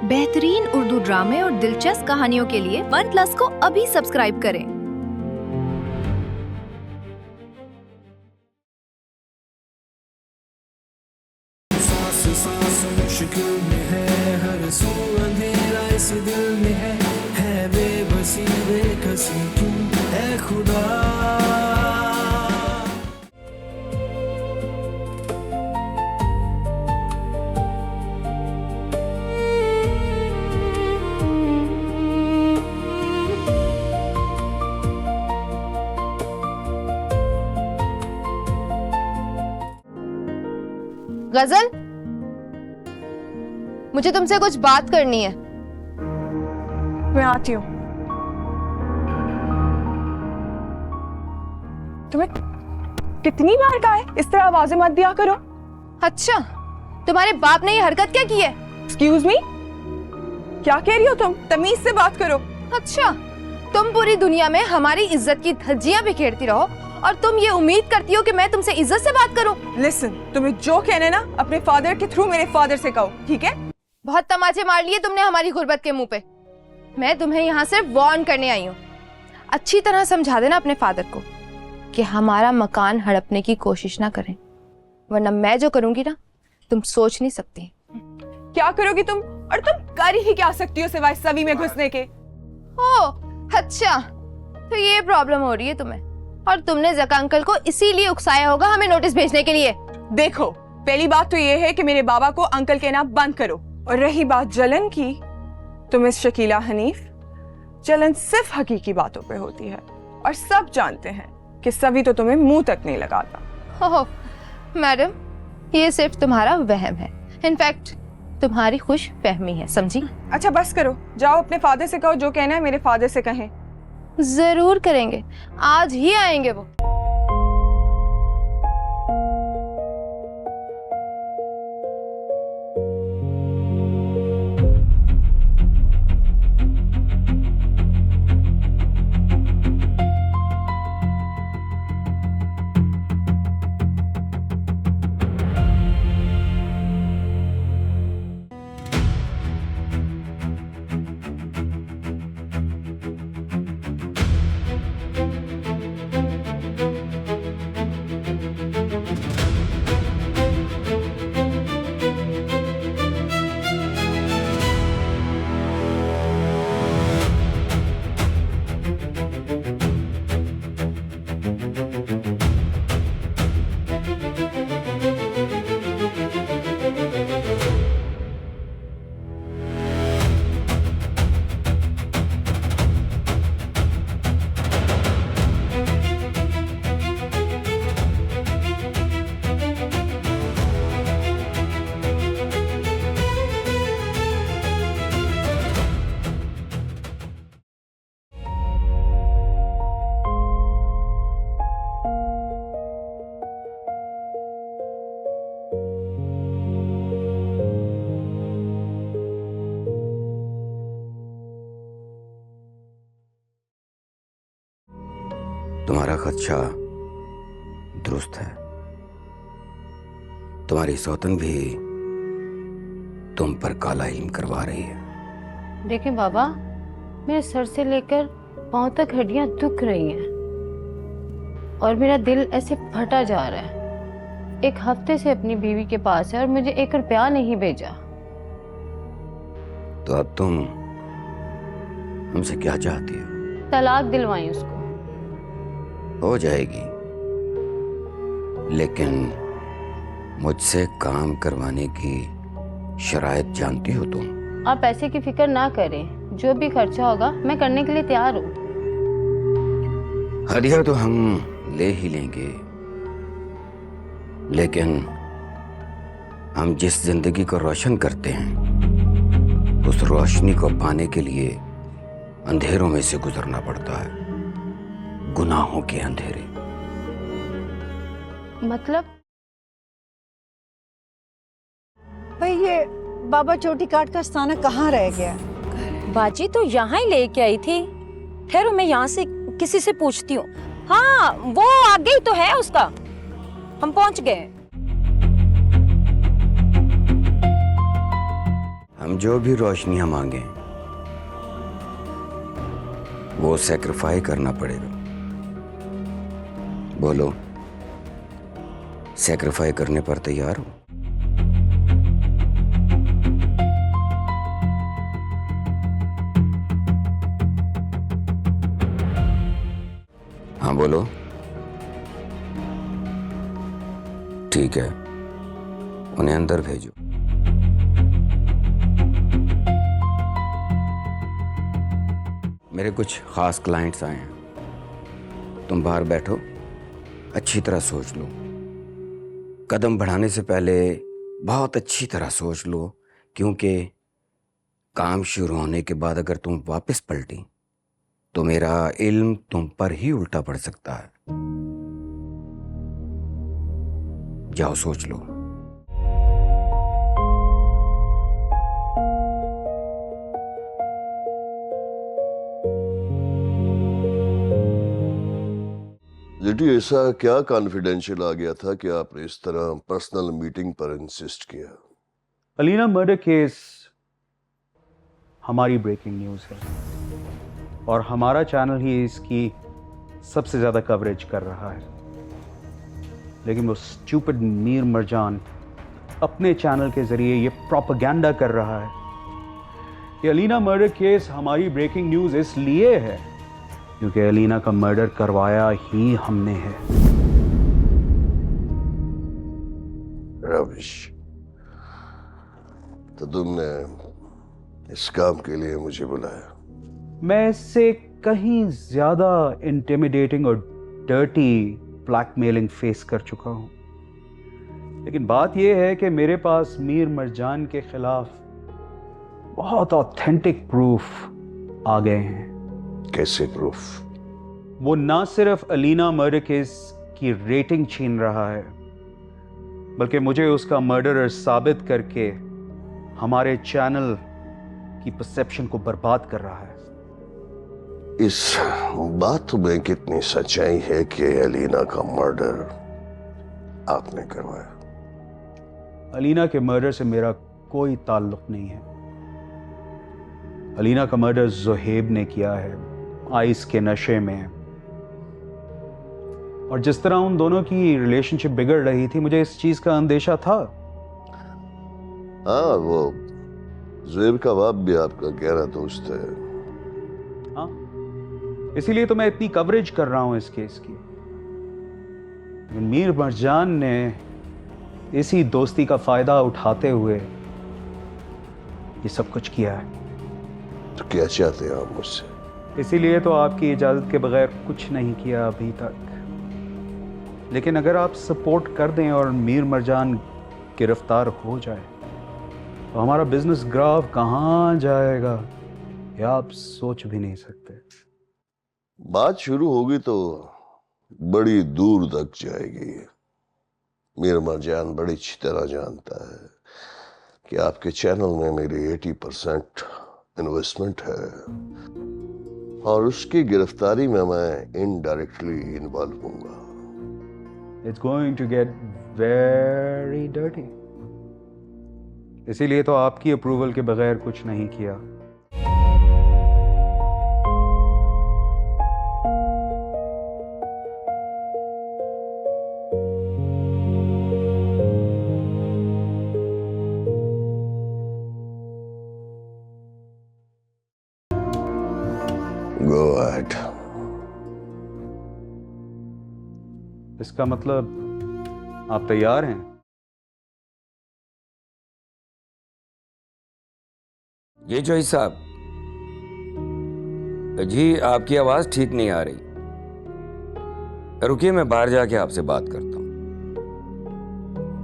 बेहतरीन उर्दू ड्रामे और दिलचस्प कहानियों के लिए वन प्लस को अभी सब्सक्राइब करें। सांस सांस मुश्किल में है, हर सू अंधेरा इस दिल में है बेबसी बेकसी तू है खुदा। गजल, मुझे तुमसे कुछ बात करनी है। मैं आती हूँ। तुम्हें कितनी बार कहा है इस तरह आवाजें मत दिया करो। अच्छा, तुम्हारे बाप ने ये हरकत क्या की है? एक्सक्यूज मी, क्या कह रही हो तुम? तमीज से बात करो। अच्छा, तुम पूरी दुनिया में हमारी इज्जत की धज्जियां बिखेरती रहो और तुम ये उम्मीद करती हो कि मैं तुमसे इज्जत से बात करूं? लिसन, तुम्हें जो कहना ना अपने फादर के थ्रू मेरे फादर से कहो, ठीक है? बहुत तमाचे मार लिए तुमने हमारी गुर्बत के मुंह पे। मैं तुम्हें यहाँ सिर्फ वार्न करने आई हूँ। अच्छी तरह समझा देना अपने फादर को कि हमारा मकान हड़पने की कोशिश ना करें, वरना मैं जो करूंगी ना तुम सोच नहीं सकती। क्या करोगी तुम? और तुम कर ही क्या सकती हो सिवाय सभी में घुसने के? ओह अच्छा, तो ये प्रॉब्लम हो रही है तुम्हें, और तुमने जका अंकल को इसीलिए उकसाया होगा हमें नोटिस भेजने के लिए। देखो, पहली बात तो ये है कि मेरे बाबा को अंकल कहना बंद करो, और रही बात जलन की, तो मिस शकीला हनीफ, जलन सिर्फ हकीकी बातों पे होती है, और सब जानते हैं कि सभी तो तुम्हें मुंह तक नहीं लगाता। ओह मैडम, ये सिर्फ तुम्हारा वहम है, इनफैक्ट तुम्हारी खुश फहमी है, समझी? अच्छा बस करो, जाओ अपने फादर से कहो जो कहना है मेरे फादर से कहें। जरूर करेंगे, आज ही आएंगे वो। तुम्हारा खदशा दुरुस्त है। तुम्हारी सौतन भी तुम पर काला इल्म करवा रही है। देखें बाबा, मेरे सर से लेकर पांव तक हड्डियां दुख रही हैं और मेरा दिल ऐसे फटा जा रहा है। एक हफ्ते से अपनी बीवी के पास है और मुझे 1 रुपया नहीं भेजा। तो अब तुम हमसे क्या चाहती हो? तलाक दिलवाएं उसको। हो जाएगी, लेकिन मुझसे काम करवाने की शराइत जानती हो तुम? आप पैसे की फिक्र ना करें, जो भी खर्चा होगा मैं करने के लिए तैयार हूँ। हदिया तो हम ले ही लेंगे, लेकिन हम जिस जिंदगी को रोशन करते हैं उस रोशनी को पाने के लिए अंधेरों में से गुजरना पड़ता है, गुनाहों के अंधेरे। मतलब? भाई ये बाबा चोटी काट का स्थाना कहाँ रह गया? बाजी तो यहाँ ही लेके आई थी। ठहरो, मैं यहाँ से किसी से पूछती हूँ। हाँ, वो आगे ही तो है उसका। हम पहुंच गए। हम जो भी रोशनियां मांगे वो सैक्रिफाई करना पड़ेगा। बोलो, सैक्रिफाई करने पर तैयार हो? हाँ बोलो। ठीक है, उन्हें अंदर भेजो। मेरे कुछ खास क्लाइंट्स आए हैं। तुम बाहर बैठो, अच्छी तरह सोच लो। कदम बढ़ाने से पहले बहुत अच्छी तरह सोच लो, क्योंकि काम शुरू होने के बाद अगर तुम वापस पलटी तो मेरा इल्म तुम पर ही उल्टा पड़ सकता है। जाओ सोच लो। जेठी, ऐसा क्या कॉन्फिडेंशियल आ गया था कि आपने इस तरह पर्सनल मीटिंग पर इंसिस्ट किया? अलीना मर्डर केस हमारी ब्रेकिंग न्यूज़ है और हमारा चैनल ही इसकी सबसे ज़्यादा कवरेज कर रहा है। लेकिन वो स्टूपिड मीर मरजान अपने चैनल के ज़रिए ये प्रोपेगेंडा कर रहा है कि अलीना मर्डर केस हमारी ब्रेकिंग न्यूज़ इसलिए है क्योंकि अलीना का मर्डर करवाया ही हमने है। रविश, तो तुमने इस काम के लिए मुझे बुलाया? मैं इससे कहीं ज्यादा इंटिमिडेटिंग और डर्टी ब्लैकमेलिंग फेस कर चुका हूं। लेकिन बात यह है कि मेरे पास मीर मरजान के खिलाफ बहुत ऑथेंटिक प्रूफ आ गए हैं। कैसे प्रूफ? वो ना सिर्फ अलीना मर्डर केस की रेटिंग छीन रहा है, बल्कि मुझे उसका मर्डरर साबित करके हमारे चैनल की परसेप्शन को बर्बाद कर रहा है। इस बात में कितनी सच्चाई है कि अलीना का मर्डर आपने करवाया? अलीना के मर्डर से मेरा कोई ताल्लुक नहीं है। अलीना का मर्डर ज़ुहैब ने किया है, आइस के नशे में। और जिस तरह उन दोनों की रिलेशनशिप बिगड़ रही थी, मुझे इस चीज का अंदेशा था। हाँ, वो ज़ुहैब का बाप भी आपका गहरा दोस्त है। हाँ, इसीलिए तो मैं इतनी कवरेज कर रहा हूं इस केस की। मीर मरजान ने इसी दोस्ती का फायदा उठाते हुए ये सब कुछ किया है। तो क्या चाहते हैं आप मुझसे? इसीलिए तो आपकी इजाजत के बगैर कुछ नहीं किया अभी तक। लेकिन अगर आप सपोर्ट कर दें और मीर मरजान गिरफ्तार हो जाए तो हमारा बिजनेस ग्राफ कहां जाएगा ये आप सोच भी नहीं सकते। बात शुरू होगी तो बड़ी दूर तक जाएगी। मीर मरजान बड़ी अच्छी तरह जानता है कि आपके चैनल में मेरी 80% इन्वेस्टमेंट है और उसकी गिरफ्तारी में मैं इनडायरेक्टली इन्वॉल्व होऊंगा। It's going to get very dirty. इसीलिए तो आपकी अप्रूवल के बगैर कुछ नहीं किया। Go ahead. इसका मतलब आप तैयार हैं? ये जो साहब जी, आपकी आवाज ठीक नहीं आ रही। रुकिए, मैं बाहर जाके आपसे बात करता हूं।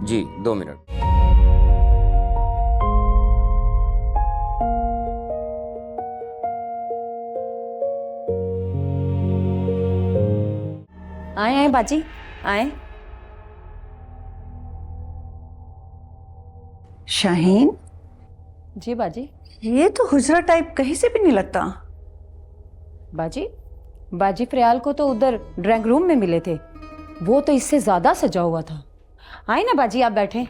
जी 2 मिनट। आए आए बाजी, आए। शाहीन, जी बाजी। ये तो हुजरा टाइप कहीं से भी नहीं लगता। बाजी, बाजी फ्रियाल को तो उधर ड्राइंग रूम में मिले थे, वो तो इससे ज्यादा सजा हुआ था। आए ना बाजी, आप बैठे।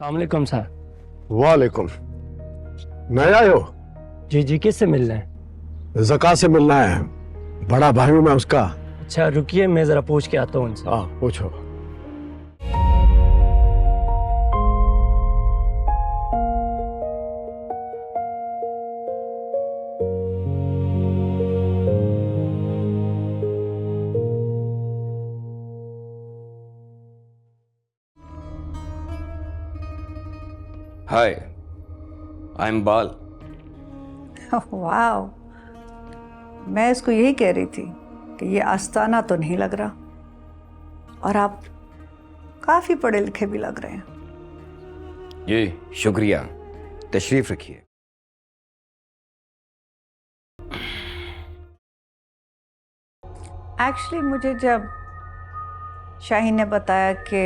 वालेकुम सर। वालेकुम। नए आए हो? जी जी, किससे मिलना है? ज़का से मिलना है, बड़ा भाई हूं मैं उसका। अच्छा रुकिए, मैं जरा पूछ के आता हूँ उनसे। हाँ पूछो। हाय, आई एम बाल। वाह, मैं इसको यही कह रही थी कि ये आस्ताना तो नहीं लग रहा, और आप काफी पढ़े लिखे भी लग रहे हैं। जी शुक्रिया, तशरीफ रखिए। एक्चुअली मुझे जब शाहीन ने बताया कि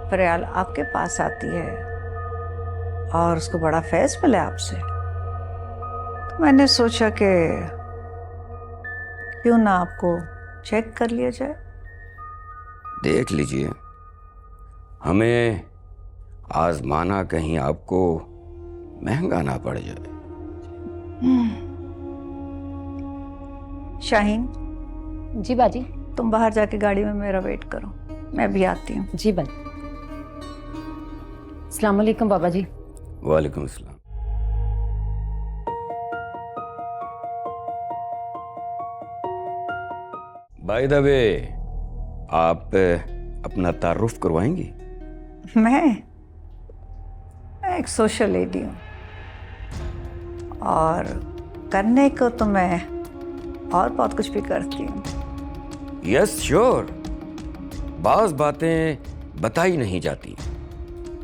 प्रयाल आपके पास आती है और उसको बड़ा फैज़ मिला आपसे, तो मैंने सोचा कि क्यों ना आपको चेक कर लिया जाए। देख लीजिए, हमें आजमाना कहीं आपको महंगा ना पड़ जाए। शाहीन, जी बाजी। तुम बाहर जाके गाड़ी में मेरा वेट करो, मैं भी आती हूँ। जी बाजी। अस्सलाम वालेकुम बाबा जी। वालेकुम अस्सलाम। बाय द वे, आप अपना तारुफ करवाएंगी? मैं एक सोशल लेडी हूँ, और करने को तो मैं और बहुत कुछ भी करती हूँ। यस श्योर, बाज बातें बताई नहीं जाती,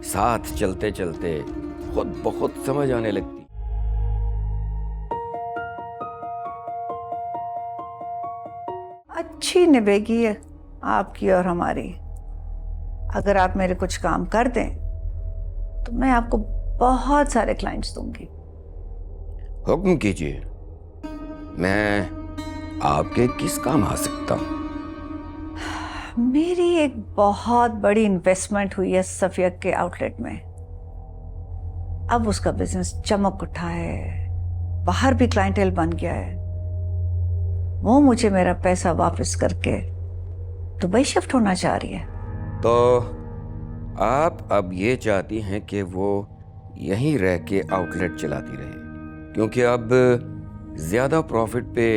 साथ चलते चलते खुद बहुत समझ आने लगती। अच्छी निभेगी है आपकी और हमारी। अगर आप मेरे कुछ काम कर दें तो मैं आपको बहुत सारे क्लाइंट्स दूंगी। हुक्म कीजिए, मैं आपके किस काम आ सकता हूँ? मेरी एक बहुत बड़ी इन्वेस्टमेंट हुई है सफिया के आउटलेट में। अब उसका बिजनेस चमक उठा है, बाहर भी क्लाइंटेल बन गया है। वो मुझे मेरा पैसा वापस करके दुबई शिफ्ट होना चाह रही है। तो आप अब ये चाहती हैं कि वो यहीं रह के आउटलेट चलाती रहे, क्योंकि अब ज्यादा प्रॉफिट पे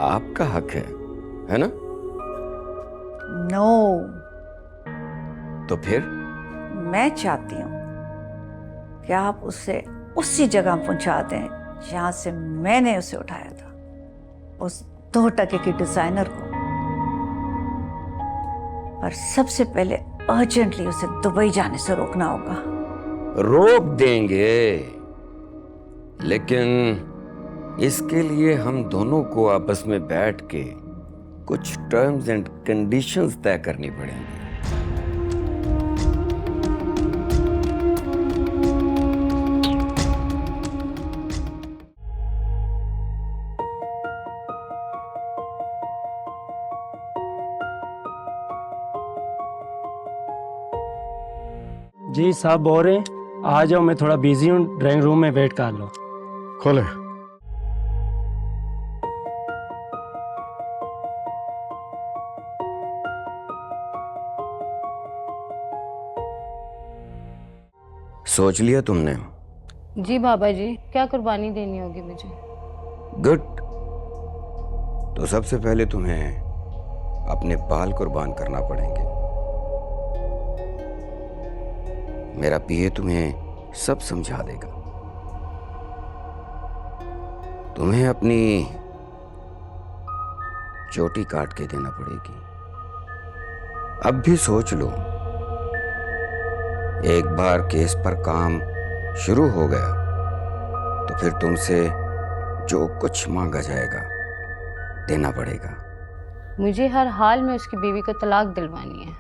आपका हक है ना? नो, तो फिर मैं चाहती हूँ कि आप उसे उसी जगह पहुंचा दें जहां से मैंने उसे उठाया था, उस 2 टके की डिजाइनर को। पर सबसे पहले अर्जेंटली उसे दुबई जाने से रोकना होगा। रोक देंगे, लेकिन इसके लिए हम दोनों को आपस में बैठ के कुछ टर्म्स एंड कंडीशंस तय करनी पड़ेंगी। जी साहब बोल रहे हैं, आ जाओ, मैं थोड़ा बिजी हूँ, ड्राइंग रूम में वेट कर लो। खोले। सोच लिया तुमने? जी बाबा जी, क्या कुर्बानी देनी होगी मुझे? गुड। तो सबसे पहले तुम्हें अपने बाल कुर्बान करना पड़ेंगे। मेरा पीए तुम्हें सब समझा देगा। तुम्हें अपनी चोटी काट के देना पड़ेगी। अब भी सोच लो, एक बार केस पर काम शुरू हो गया तो फिर तुमसे जो कुछ मांगा जाएगा देना पड़ेगा। मुझे हर हाल में उसकी बीवी को तलाक दिलवानी है।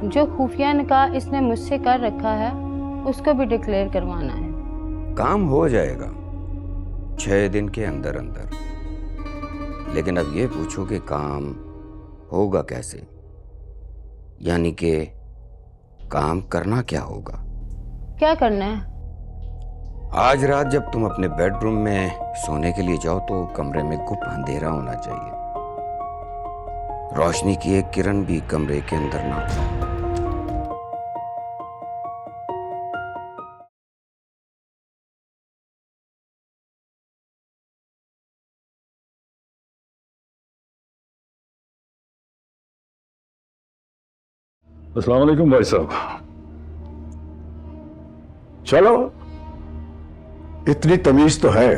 जो खुफिया निकाह इसने मुझसे कर रखा है उसको भी डिक्लेयर करवाना है। काम हो जाएगा 6 दिन के अंदर अंदर। लेकिन अब ये पूछो कि काम होगा कैसे? यानी कि काम करना क्या होगा? क्या करना है? आज रात जब तुम अपने बेडरूम में सोने के लिए जाओ तो कमरे में गुप अंधेरा होना चाहिए। रोशनी की एक किरण भी कमरे के अंदर ना हो। अस्सलाम वालेकुम भाई साहब। चलो, इतनी तमीज तो है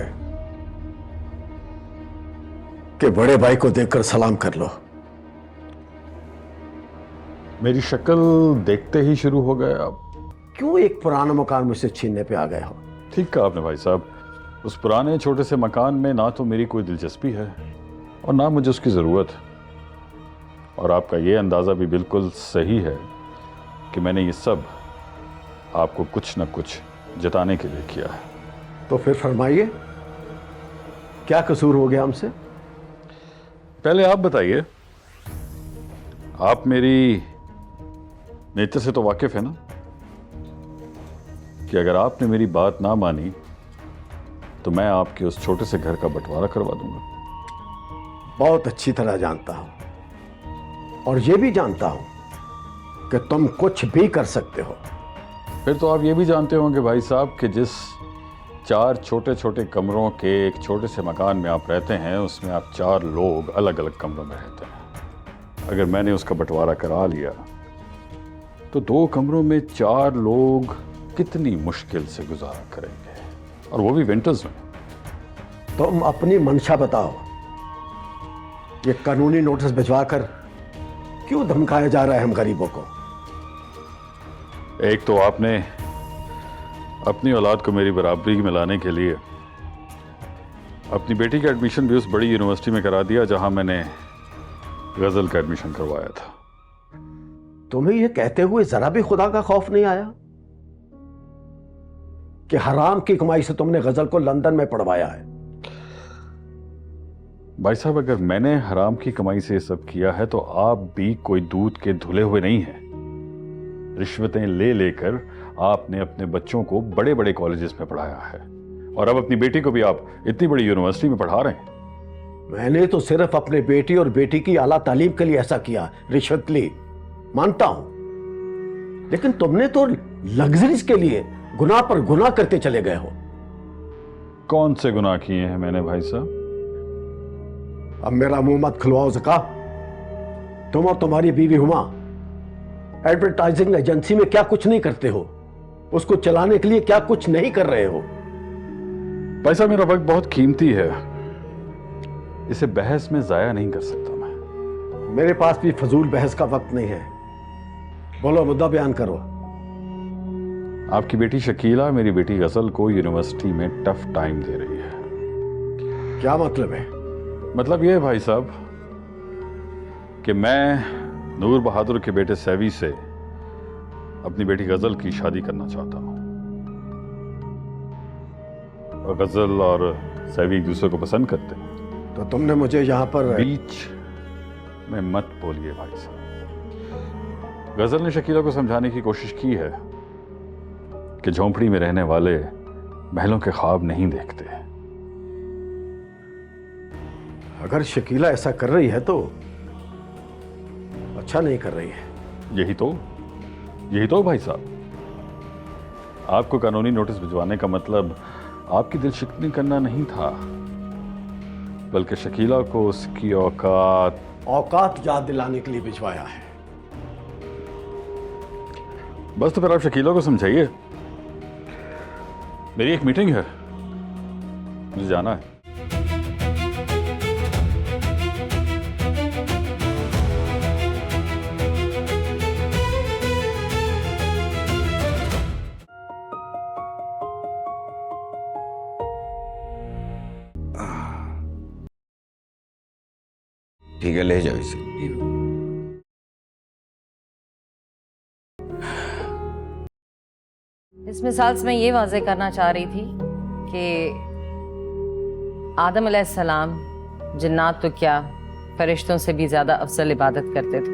कि बड़े भाई को देखकर सलाम कर लो। मेरी शक्ल देखते ही शुरू हो गए आप। क्यों एक पुराना मकान मुझसे छीनने पे आ गए हो? ठीक कहा आपने भाई साहब। उस पुराने छोटे से मकान में ना तो मेरी कोई दिलचस्पी है और ना मुझे उसकी ज़रूरत। और आपका ये अंदाज़ा भी बिल्कुल सही है कि मैंने ये सब आपको कुछ न कुछ जताने के लिए किया है। तो फिर फरमाइए, क्या कसूर हो गया हमसे? पहले आप बताइए, आप मेरी नेचर से तो वाकिफ है ना कि अगर आपने मेरी बात ना मानी तो मैं आपके उस छोटे से घर का बंटवारा करवा दूंगा। बहुत अच्छी तरह जानता हूं, और ये भी जानता हूं कि तुम कुछ भी कर सकते हो। फिर तो आप ये भी जानते होंगे भाई साहब कि जिस 4 छोटे छोटे कमरों के एक छोटे से मकान में आप रहते हैं, उसमें आप 4 लोग अलग अलग कमरों में रहते हैं। अगर मैंने उसका बंटवारा करा लिया तो 2 कमरों में 4 लोग कितनी मुश्किल से गुजारा करेंगे, और वो भी विंटर्स में। तुम अपनी मंशा बताओ। ये कानूनी नोटिस भिजवाकर क्यों धमकाया जा रहा है हम गरीबों को? एक तो आपने अपनी औलाद को मेरी बराबरी में लाने के लिए अपनी बेटी का एडमिशन भी उस बड़ी यूनिवर्सिटी में करा दिया जहां मैंने गजल का एडमिशन करवाया था। तुम्हें यह कहते हुए जरा भी खुदा का खौफ नहीं आया कि हराम की कमाई से तुमने गजल को लंदन में पढ़वाया है? भाई साहब, अगर मैंने हराम की कमाई से ये सब किया है तो आप भी कोई दूध के धुले हुए नहीं हैं। रिश्वतें ले लेकर आपने अपने बच्चों को बड़े बड़े कॉलेजेस में पढ़ाया है, और अब अपनी बेटी को भी आप इतनी बड़ी यूनिवर्सिटी में पढ़ा रहे हैं। मैंने तो सिर्फ अपने बेटी और बेटी की आला तालीम के लिए ऐसा किया, रिश्वत ली, मानता हूं। लेकिन तुमने तो लग्जरीज के लिए गुनाह पर गुनाह करते चले गए हो। कौन से गुनाह किए हैं मैंने भाई साहब? अब मेरा मुंह मत खुलवाओ ज़का। तुम और तुम्हारी बीवी हुमा एडवर्टाइजिंग एजेंसी में क्या कुछ नहीं करते हो, उसको चलाने के लिए क्या कुछ नहीं कर रहे हो। भाई साहब, मेरा वक्त बहुत कीमती है, इसे बहस में जाया नहीं कर सकता मैं। मेरे पास भी फजूल बहस का वक्त नहीं है। बोलो, मुद्दा बयान करो। आपकी बेटी शकीला मेरी बेटी गजल को यूनिवर्सिटी में टफ टाइम दे रही है। क्या मतलब है? मतलब ये है भाई साहब कि मैं नूर बहादुर के बेटे सैवी से अपनी बेटी गजल की शादी करना चाहता हूं। और गजल और सैवी एक दूसरे को पसंद करते हैं। तो तुमने मुझे यहां पर बीच में मत बोलिए भाई साहब। गजल ने शकीला को समझाने की कोशिश की है कि झोंपड़ी में रहने वाले महलों के ख्वाब नहीं देखते। अगर शकीला ऐसा कर रही है तो अच्छा नहीं कर रही है। यही तो भाई साहब, आपको कानूनी नोटिस भिजवाने का मतलब आपकी दिल शिकनी करना नहीं था, बल्कि शकीला को उसकी औकात याद दिलाने के लिए भिजवाया है। बस तो फिर आप शकीला को समझाइए। मेरी एक मीटिंग है, मुझे जाना है। ठीक है, ले जाओ इसे। इस मिसाल से मैं ये वाज़ेह करना चाह रही थी कि आदम अलैहिस्सलाम जिन्नात तो क्या फरिश्तों से भी ज़्यादा अफजल इबादत करते थे।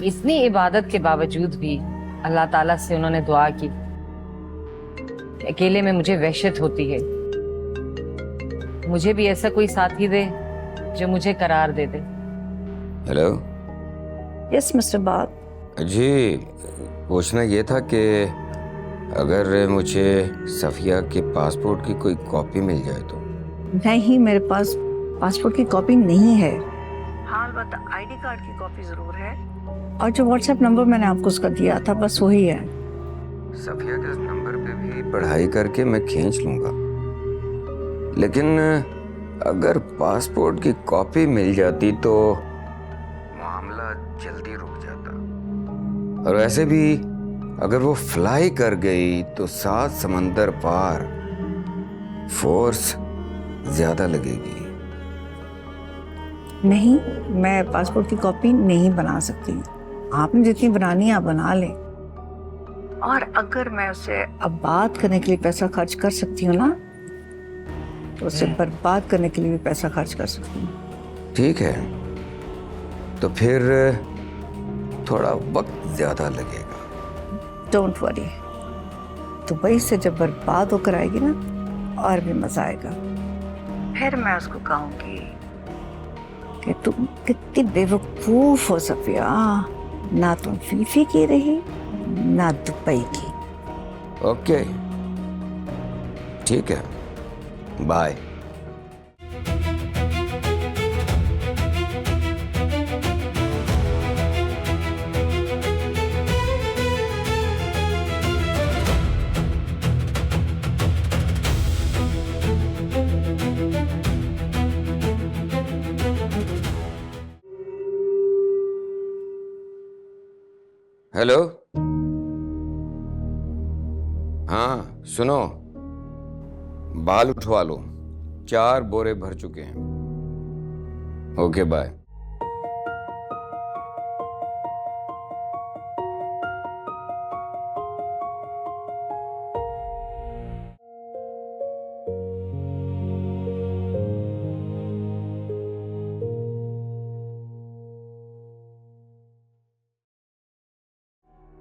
इतनी इबादत के बावजूद भी अल्लाह ताला से उन्होंने दुआ की, अकेले में मुझे वहशत होती है, मुझे भी ऐसा कोई साथी दे जो मुझे करार दे दे। हेलो। यस मिस्टर बाग। जी, पूछना ये था कि अगर मुझे सफिया के पासपोर्ट की कोई कॉपी मिल जाए तो। नहीं, मेरे पास पासपोर्ट की कॉपी नहीं है। हाँ, अलबत्ता आईडी कार्ड की कॉपी जरूर है, और जो व्हाट्सएप नंबर मैंने आपको उसका दिया था बस वही है। सफिया के नंबर पे भी पढ़ाई करके मैं खींच लूंगा, लेकिन अगर पासपोर्ट की कॉपी मिल जाती तो मामला जल्दी रुक जाता। और वैसे भी अगर वो फ्लाई कर गई तो 7 समंदर पार फोर्स ज्यादा लगेगी। नहीं, मैं पासपोर्ट की कॉपी नहीं बना सकती। आपने जितनी बनानी है आप बना लें, और अगर मैं उसे अब बात करने के लिए पैसा खर्च कर सकती हूँ ना, तो उसे बर्बाद करने के लिए भी पैसा खर्च कर सकती हूँ। ठीक है, तो फिर थोड़ा वक्त ज्यादा लगेगा। डोंट वरी, दुबई से जब बर्बाद होकर आएगी ना, और भी मजा आएगा। फिर मैं उसको कहूंगी कि तुम कितनी बेवकूफ हो सफिया, ना तुम फीफी की रही ना दुबई की। ओके, ठीक है, बाय। हेलो। हाँ सुनो, बाल उठवा लो, 4 बोरे भर चुके हैं। Okay bye.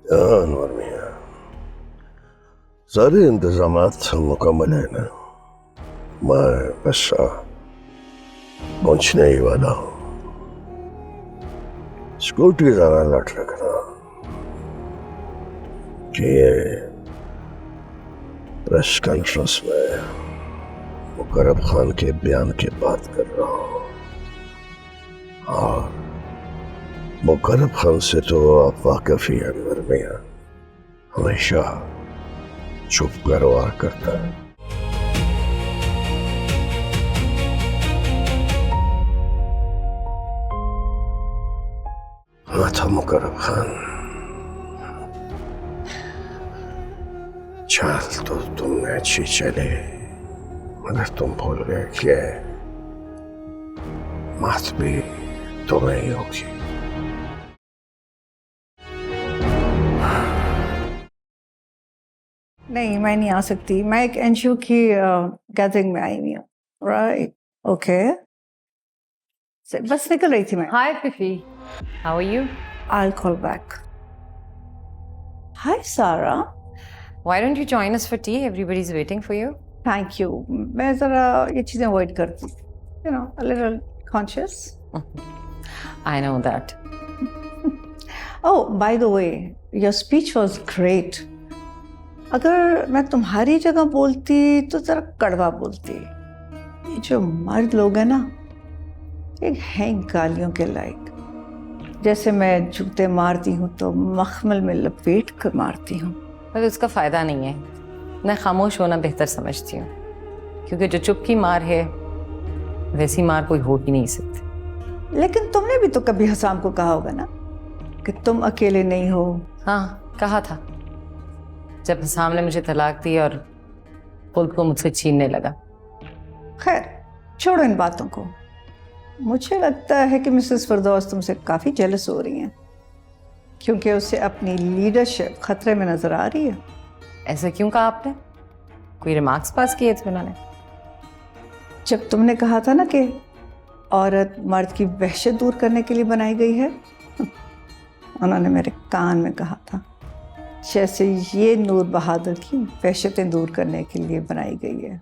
हाँ अनवर मियां, सारे इंतजामात मुकम्मल है ना? मैं बस पहुंचने ही वाला हूँ। स्कूटी जरा लट रखना कि प्रेस कॉन्फ्रेंस में मुकर्रम खान के बयान की बात कर रहा हूँ, और मुकर्रम खान से तो आप वाकिफ ही अनवर मियां, हमेशा चुप करवा करता है। हाँ था मुकर्रम खान, चाल तो तुमने अच्छी चले, मगर तुम भूल गए कि मात भी तुम्हें ही होगी। नहीं, मैं नहीं आ सकती। मैं एक एनजीओ की गैदरिंग में आई हुई हूँ। राइट, ओके, बस निकल रही थी मैं। Hi Fifi, how are you? I'll call back. Hi Sarah. Why don't you join us for tea? Everybody's waiting for you. Thank you. मैं ज़रा ये चीज़ें अवॉइड करती हूँ, you know, a little conscious. I know that. Oh, by the way, your speech was great. अगर मैं तुम्हारी जगह बोलती तो ज़रा कड़वा बोलती। ये जो मर्द लोग हैं ना, एक हैं गालियों के लायक। जैसे मैं जूते मारती हूँ तो मखमल में लपेट कर मारती हूँ। पर उसका फ़ायदा नहीं है, मैं खामोश होना बेहतर समझती हूँ, क्योंकि जो चुप की मार है वैसी मार कोई हो ही नहीं सकती। लेकिन तुमने भी तो कभी हसाम को कहा होगा ना कि तुम अकेले नहीं हो। हाँ, कहा था, जब हसाम ने मुझे तलाक दी और खुद को मुझसे छीनने लगा। खैर छोड़ो इन बातों को। मुझे लगता है कि मिसेस फिरदौस तुमसे काफ़ी जेलस हो रही हैं, क्योंकि उसे अपनी लीडरशिप खतरे में नजर आ रही है। ऐसा क्यों कहा आपने? कोई रिमार्क्स पास किए थे उन्होंने? जब तुमने कहा था ना कि औरत मर्द की वहशत दूर करने के लिए बनाई गई है, उन्होंने मेरे कान में कहा था जैसे ये नूर बहादुर की वहशतें दूर करने के लिए बनाई गई है।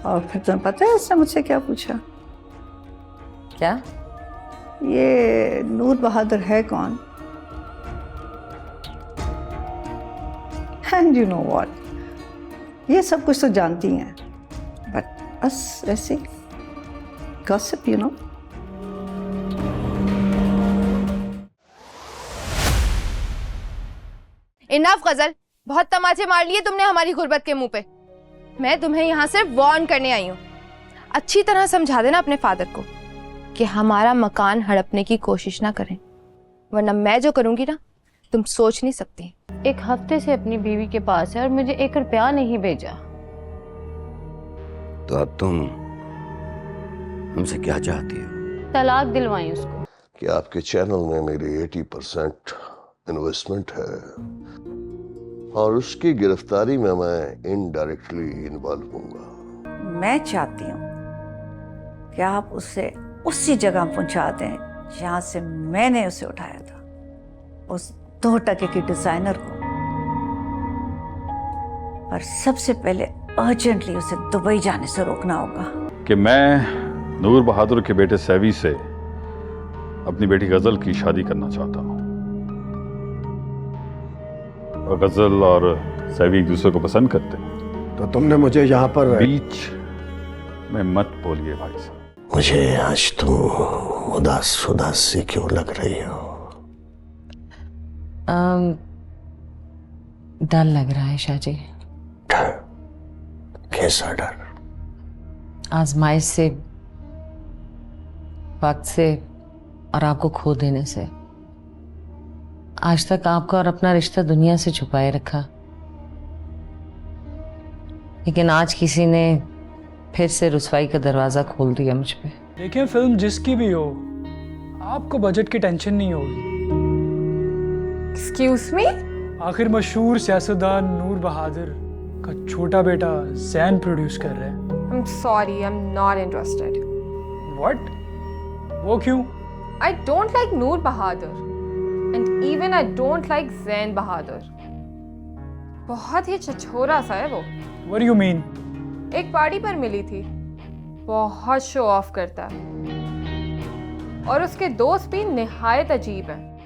और फिर तुम्हें पता है उसने मुझसे क्या पूछा? क्या? ये नूर बहादुर है कौन? एंड यू नो व्हाट, ये सब कुछ तो जानती हैं, बट बस ऐसे गॉसिप, यू नो। इनफ गजल, बहुत तमाचे मार लिए तुमने हमारी गुर्बत के मुंह पे। मैं तुम्हें यहाँ सिर्फ वार्न करने आई हूँ। अच्छी तरह समझा देना अपने फादर को कि हमारा मकान हड़पने की कोशिश ना करें, वरना मैं जो करूंगी ना तुम सोच नहीं सकती। एक हफ्ते से अपनी बीवी के पास है और मुझे 1 रुपया नहीं भेजा। तो अब तुम हमसे क्या चाहती हो? तलाक दिलवाएं उसको। कि आपके चैनल में मेरी 80% इन्वेस्टमेंट है और उसकी गिरफ्तारी में मैं इनडायरेक्टली इन्वॉल्व होऊंगा। मैं चाहती हूँ कि आप उसे उसी जगह पहुंचा दें जहां से मैंने उसे उठाया था, उस 2 टके की डिजाइनर को। पर सबसे पहले अर्जेंटली उसे दुबई जाने से रोकना होगा। कि मैं नूर बहादुर के बेटे सैवी से अपनी बेटी गजल की शादी करना चाहता हूँ। और गजल और सैवी एक दूसरे को पसंद करते हैं। तो तुमने मुझे यहाँ पर बीच में मत बोलिए भाई साहब। मुझे आज तुम उदास उदास सी क्यों लग रही हो? डर लग रहा है शाहजी। डर? कैसा डर? आजमाइश से, वक्त से और आपको खो देने से। आज तक आपका और अपना रिश्ता दुनिया से छुपाए रखा, लेकिन आज किसी ने फिर से रुसवाई का दरवाजा खोल दिया मुझ पे। देखिए, फिल्म जिसकी भी हो, आपको बजट की टेंशन नहीं होगी। Excuse me? आखिर मशहूर सियासतदान नूर बहादुर का छोटा बेटा जैन प्रोड्यूस कर रहे हैं। I'm sorry, I'm not interested. What? वो क्यों? I don't like Noor Bahadur, and even I don't like Zain Bahadur. बहुत ही छछोरा सा है वो। What do you mean? एक पार्टी पर मिली थी, बहुत शो ऑफ करता है और उसके दोस्त भी निहायत अजीब हैं।